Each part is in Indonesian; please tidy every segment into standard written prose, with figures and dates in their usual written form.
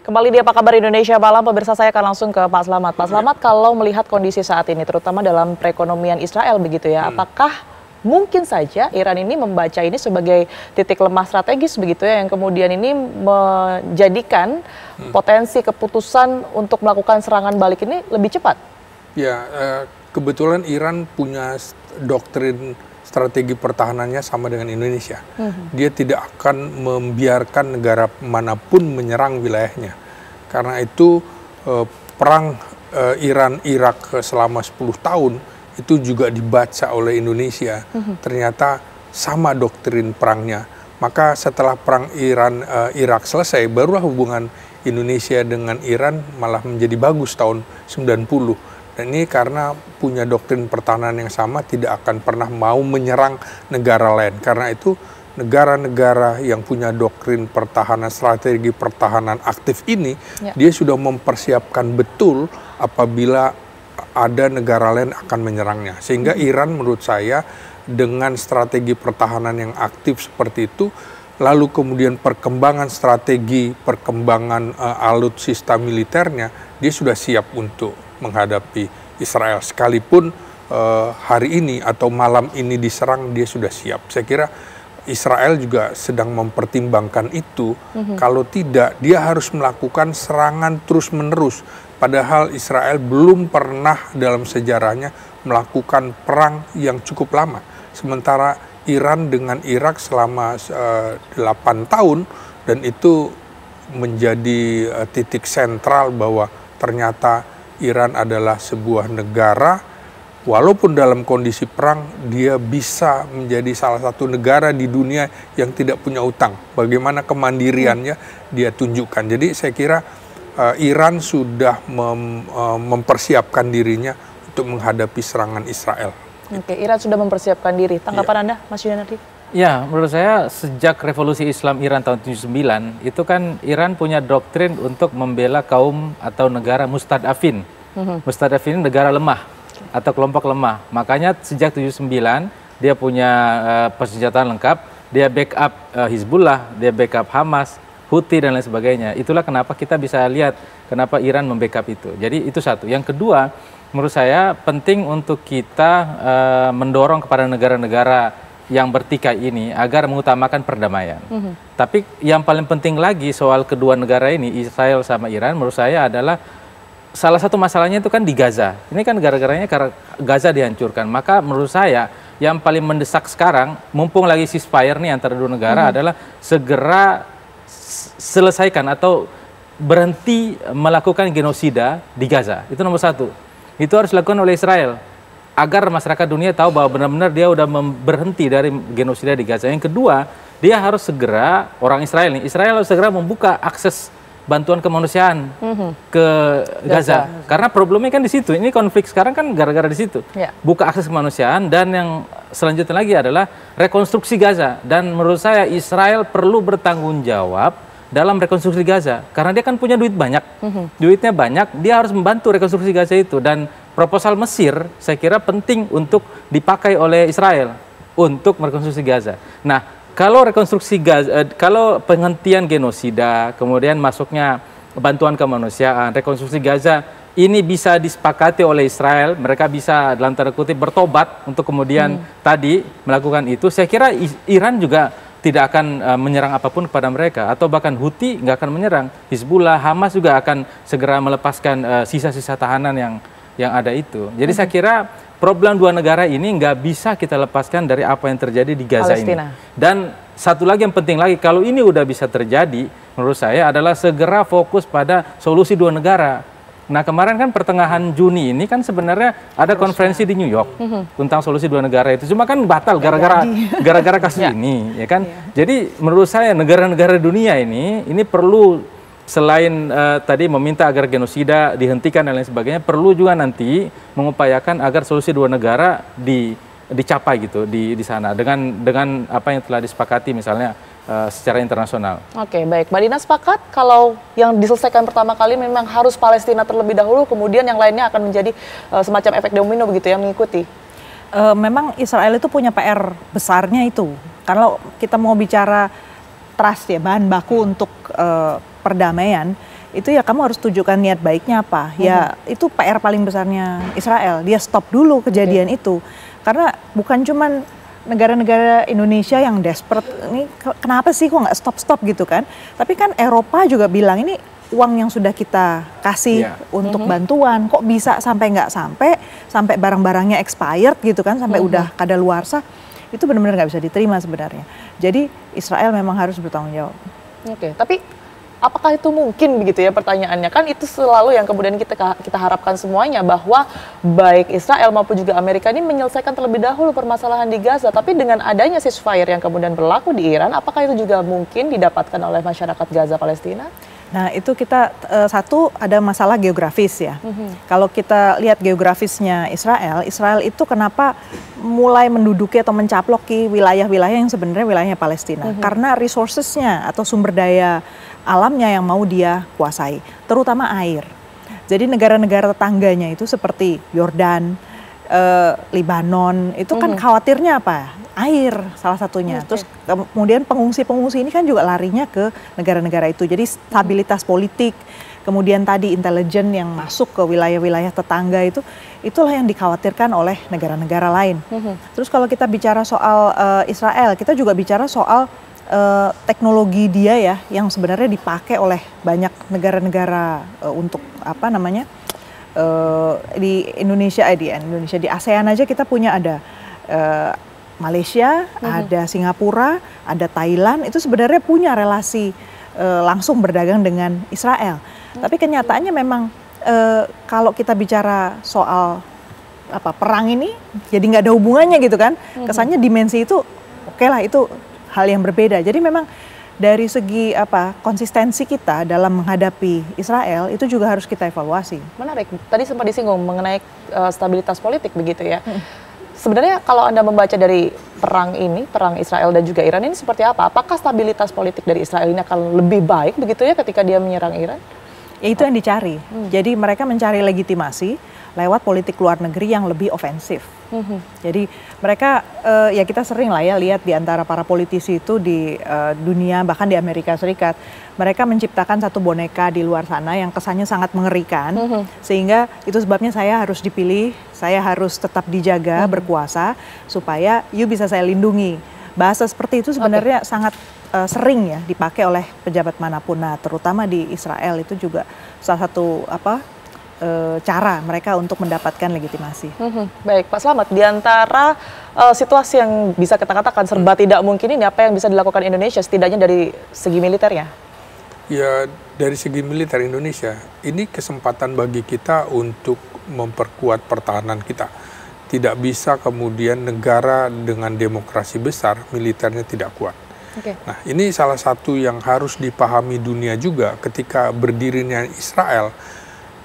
Kembali di Apa Kabar Indonesia Malam, pemirsa, saya akan langsung ke Pak Slamet. Pak Slamet, kalau melihat kondisi saat ini, terutama dalam perekonomian Israel begitu ya, apakah mungkin saja Iran ini membaca ini sebagai titik lemah strategis begitu ya, yang kemudian ini menjadikan potensi keputusan untuk melakukan serangan balik ini lebih cepat? Ya, kebetulan Iran punya doktrin strategi pertahanannya sama dengan Indonesia. Dia tidak akan membiarkan negara manapun menyerang wilayahnya. Karena itu perang Iran-Irak selama 10 tahun itu juga dibaca oleh Indonesia. Ternyata sama doktrin perangnya. Maka setelah perang Iran-Irak selesai, barulah hubungan Indonesia dengan Iran malah menjadi bagus tahun 90. Dan ini karena punya doktrin pertahanan yang sama, tidak akan pernah mau menyerang negara lain. Karena itu negara-negara yang punya doktrin pertahanan, strategi pertahanan aktif ini, dia sudah mempersiapkan betul apabila ada negara lain akan menyerangnya. Sehingga Iran menurut saya dengan strategi pertahanan yang aktif seperti itu, lalu kemudian perkembangan strategi, perkembangan alutsista militernya, dia sudah siap untuk menghadapi Israel. Sekalipun hari ini atau malam ini diserang, dia sudah siap. Saya kira Israel juga sedang mempertimbangkan itu. Kalau tidak, dia harus melakukan serangan terus-menerus. Padahal Israel belum pernah dalam sejarahnya melakukan perang yang cukup lama. Sementara Iran dengan Irak selama 8 tahun, dan itu menjadi titik sentral bahwa ternyata Iran adalah sebuah negara, walaupun dalam kondisi perang, dia bisa menjadi salah satu negara di dunia yang tidak punya utang. Bagaimana kemandiriannya dia tunjukkan. Jadi saya kira Iran sudah mempersiapkan dirinya untuk menghadapi serangan Israel. Oke, Iran sudah mempersiapkan diri. Tanggapan Anda, Mas Yunardi? Ya, menurut saya sejak revolusi Islam Iran tahun 79, itu kan Iran punya doktrin untuk membela kaum atau negara mustadafin. Mustadafin ini negara lemah atau kelompok lemah. Makanya sejak 79, dia punya persenjataan lengkap, dia backup Hizbullah, dia backup Hamas, Houthi dan lain sebagainya. Itulah kenapa kita bisa lihat kenapa Iran membackup itu. Jadi itu satu. Yang kedua, menurut saya penting untuk kita mendorong kepada negara-negara yang bertikai ini agar mengutamakan perdamaian. Tapi yang paling penting lagi soal kedua negara ini, Israel sama Iran, menurut saya adalah salah satu masalahnya itu kan di Gaza. Ini kan gara-garanya karena Gaza dihancurkan. Maka menurut saya yang paling mendesak sekarang, mumpung lagi ceasefire nih antara dua negara, adalah segera selesaikan atau berhenti melakukan genosida di Gaza. Itu nomor satu. Itu harus dilakukan oleh Israel, agar masyarakat dunia tahu bahwa benar-benar dia udah berhenti dari genosida di Gaza. Yang kedua, dia harus segera, orang Israel harus segera membuka akses bantuan kemanusiaan ke Gaza. Karena problemnya kan di situ. Ini konflik sekarang kan gara-gara di situ. Buka akses kemanusiaan, dan yang selanjutnya lagi adalah rekonstruksi Gaza. Dan menurut saya Israel perlu bertanggung jawab dalam rekonstruksi Gaza. Karena dia kan punya duit banyak. Duitnya banyak, dia harus membantu rekonstruksi Gaza itu. Dan proposal Mesir saya kira penting untuk dipakai oleh Israel untuk merekonstruksi Gaza. Nah, kalau rekonstruksi Gaza, kalau penghentian genosida, kemudian masuknya bantuan kemanusiaan, rekonstruksi Gaza ini bisa disepakati oleh Israel, mereka bisa dalam tanda kutip bertobat untuk kemudian tadi melakukan itu. Saya kira Iran juga tidak akan menyerang apapun kepada mereka, atau bahkan Houthi nggak akan menyerang. Hizbullah, Hamas juga akan segera melepaskan sisa-sisa tahanan yang ada itu. Jadi saya kira problem dua negara ini nggak bisa kita lepaskan dari apa yang terjadi di Gaza Palestina ini. Dan satu lagi yang penting lagi, kalau ini udah bisa terjadi, menurut saya adalah segera fokus pada solusi dua negara. Nah, kemarin kan pertengahan Juni ini kan sebenarnya ada konferensi di New York tentang solusi dua negara itu. Cuma kan batal gara-gara kasus ini, ya kan? Jadi menurut saya negara-negara dunia ini perlu, selain tadi meminta agar genosida dihentikan dan lain sebagainya, perlu juga nanti mengupayakan agar solusi dua negara dicapai gitu di sana dengan apa yang telah disepakati misalnya secara internasional. Oke, baik. Mbak Dina sepakat kalau yang diselesaikan pertama kali memang harus Palestina terlebih dahulu, kemudian yang lainnya akan menjadi semacam efek domino begitu yang mengikuti. Memang Israel itu punya PR besarnya itu. Kalau kita mau bicara trust ya, bahan baku untuk perdamaian, itu ya kamu harus tunjukkan niat baiknya apa. Ya itu PR paling besarnya Israel. Dia stop dulu kejadian itu. Karena bukan cuman negara-negara Indonesia yang desperate, ini kenapa sih kok nggak stop-stop gitu kan. Tapi kan Eropa juga bilang ini uang yang sudah kita kasih untuk bantuan, kok bisa sampai nggak sampai barang-barangnya expired gitu kan, sampai udah kadaluarsa, itu benar-benar nggak bisa diterima sebenarnya. Jadi Israel memang harus bertanggung jawab. Oke, tapi apakah itu mungkin begitu ya pertanyaannya? Kan itu selalu yang kemudian kita harapkan semuanya, bahwa baik Israel maupun juga Amerika ini menyelesaikan terlebih dahulu permasalahan di Gaza. Tapi dengan adanya ceasefire yang kemudian berlaku di Iran, apakah itu juga mungkin didapatkan oleh masyarakat Gaza Palestina? Nah itu kita satu ada masalah geografis ya. Kalau kita lihat geografisnya Israel itu kenapa mulai menduduki atau mencaploki wilayah-wilayah yang sebenarnya wilayahnya Palestina? Karena resourcesnya atau sumber daya alamnya yang mau dia kuasai, terutama air. Jadi negara-negara tetangganya itu seperti Yordan, Libanon, itu kan khawatirnya apa? Air salah satunya. Terus kemudian pengungsi-pengungsi ini kan juga larinya ke negara-negara itu. Jadi stabilitas politik, kemudian tadi intelijen yang masuk ke wilayah-wilayah tetangga itulah yang dikhawatirkan oleh negara-negara lain. Terus kalau kita bicara soal Israel, kita juga bicara soal teknologi dia ya, yang sebenarnya dipakai oleh banyak negara-negara untuk apa namanya, di Indonesia di ASEAN aja kita punya ada Malaysia, ada Singapura, ada Thailand, itu sebenarnya punya relasi langsung berdagang dengan Israel. Tapi kenyataannya memang kalau kita bicara soal perang ini, jadi nggak ada hubungannya gitu kan. Kesannya dimensi itu oke lah, itu hal yang berbeda. Jadi memang dari segi konsistensi kita dalam menghadapi Israel itu juga harus kita evaluasi. Menarik. Tadi sempat disinggung mengenai stabilitas politik begitu ya. Sebenarnya kalau Anda membaca dari perang Israel dan juga Iran ini seperti apa? Apakah stabilitas politik dari Israel ini akan lebih baik begitu ya ketika dia menyerang Iran? Ya itu yang dicari. Jadi mereka mencari legitimasi lewat politik luar negeri yang lebih ofensif. Jadi mereka ya kita sering lah ya lihat di antara para politisi itu di dunia, bahkan di Amerika Serikat, mereka menciptakan satu boneka di luar sana yang kesannya sangat mengerikan, sehingga itu sebabnya saya harus dipilih, saya harus tetap dijaga, berkuasa, supaya you bisa saya lindungi. Bahasa seperti itu sebenarnya sangat sering ya dipakai oleh pejabat manapun. Nah, terutama di Israel itu juga salah satu cara mereka untuk mendapatkan legitimasi. Baik, Pak Slamet, di antara situasi yang bisa kita katakan serba tidak mungkin ini, apa yang bisa dilakukan Indonesia setidaknya dari segi militernya? Ya, dari segi militer Indonesia, ini kesempatan bagi kita untuk memperkuat pertahanan kita. Tidak bisa kemudian negara dengan demokrasi besar, militernya tidak kuat. Nah, ini salah satu yang harus dipahami dunia juga ketika berdirinya Israel.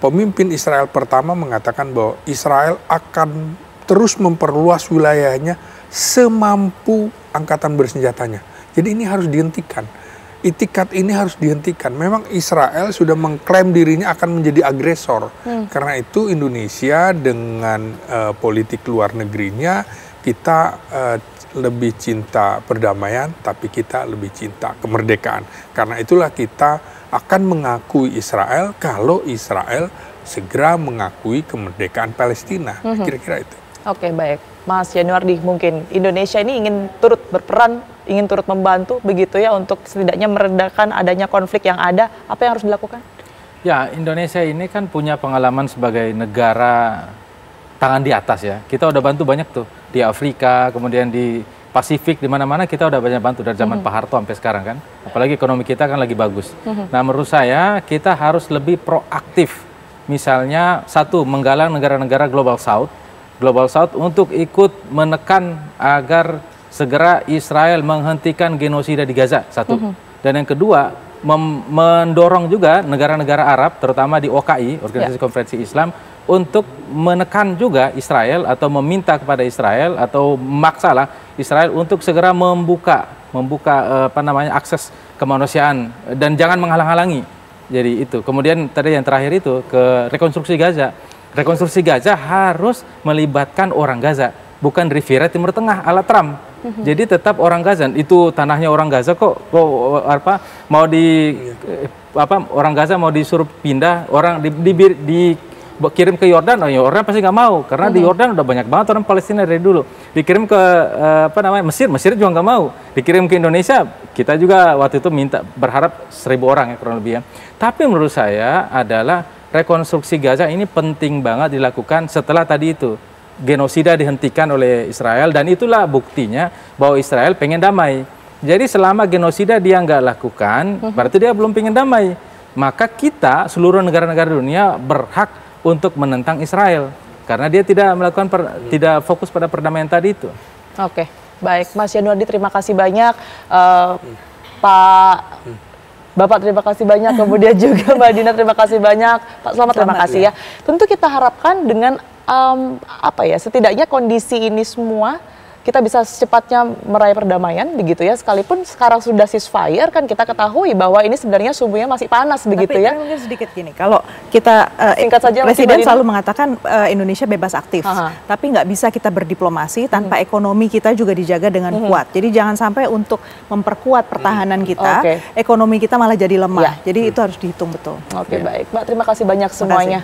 Pemimpin Israel pertama mengatakan bahwa Israel akan terus memperluas wilayahnya semampu angkatan bersenjatanya. Jadi ini harus dihentikan. Itikat ini harus dihentikan. Memang Israel sudah mengklaim dirinya akan menjadi agresor. Karena itu Indonesia dengan politik luar negerinya, kita lebih cinta perdamaian, tapi kita lebih cinta kemerdekaan. Karena itulah kita akan mengakui Israel kalau Israel segera mengakui kemerdekaan Palestina. Kira-kira itu. Oke, baik. Mas Januardi, mungkin Indonesia ini ingin turut berperan, ingin turut membantu begitu ya untuk setidaknya meredakan adanya konflik yang ada. Apa yang harus dilakukan? Ya, Indonesia ini kan punya pengalaman sebagai negara tangan di atas ya. Kita udah bantu banyak tuh di Afrika, kemudian di Pasifik, di mana-mana kita udah banyak bantu dari zaman Pak Harto sampai sekarang kan. Apalagi ekonomi kita kan lagi bagus. Nah, menurut saya kita harus lebih proaktif. Misalnya satu, menggalang negara-negara Global South untuk ikut menekan agar segera Israel menghentikan genosida di Gaza, satu. Dan yang kedua, mendorong juga negara-negara Arab, terutama di OKI, Organisasi Konferensi Islam, untuk menekan juga Israel atau meminta kepada Israel atau memaksalah Israel untuk segera membuka akses kemanusiaan dan jangan menghalang-halangi. Jadi itu. Kemudian tadi yang terakhir itu ke rekonstruksi Gaza. Rekonstruksi Gaza harus melibatkan orang Gaza, bukan Riviera Timur Tengah ala Trump. Jadi tetap orang Gaza, itu tanahnya orang Gaza kok apa mau orang Gaza mau disuruh pindah, orang dikirim ke Yordan, Yordan pasti nggak mau karena di Yordan udah banyak banget orang Palestina dari dulu. Dikirim ke Mesir juga nggak mau. Dikirim ke Indonesia, kita juga waktu itu berharap 1.000 orang ya kurang lebih ya. Tapi menurut saya adalah rekonstruksi Gaza ini penting banget dilakukan setelah tadi itu genosida dihentikan oleh Israel, dan itulah buktinya bahwa Israel pengen damai. Jadi selama genosida dia nggak lakukan, berarti dia belum pengen damai. Maka kita, seluruh negara-negara dunia berhak untuk menentang Israel karena dia tidak melakukan tidak fokus pada perdamaian tadi itu. Oke, baik, Mas Yanuardi, terima kasih banyak. Pak Bapak terima kasih banyak, kemudian juga Mbak Dina terima kasih banyak, Pak Slamet terima kasih ya. Tentu kita harapkan dengan setidaknya kondisi ini semua kita bisa secepatnya meraih perdamaian begitu ya, sekalipun sekarang sudah ceasefire kan kita ketahui bahwa ini sebenarnya suhunya masih panas begitu ya. Tapi mungkin sedikit gini, kalau kita singkat saja, Presiden selalu mengatakan Indonesia bebas aktif, tapi nggak bisa kita berdiplomasi tanpa ekonomi kita juga dijaga dengan kuat. Jadi jangan sampai untuk memperkuat pertahanan kita, ekonomi kita malah jadi lemah. Jadi itu harus dihitung betul. Oke, baik Mbak, terima kasih banyak semuanya.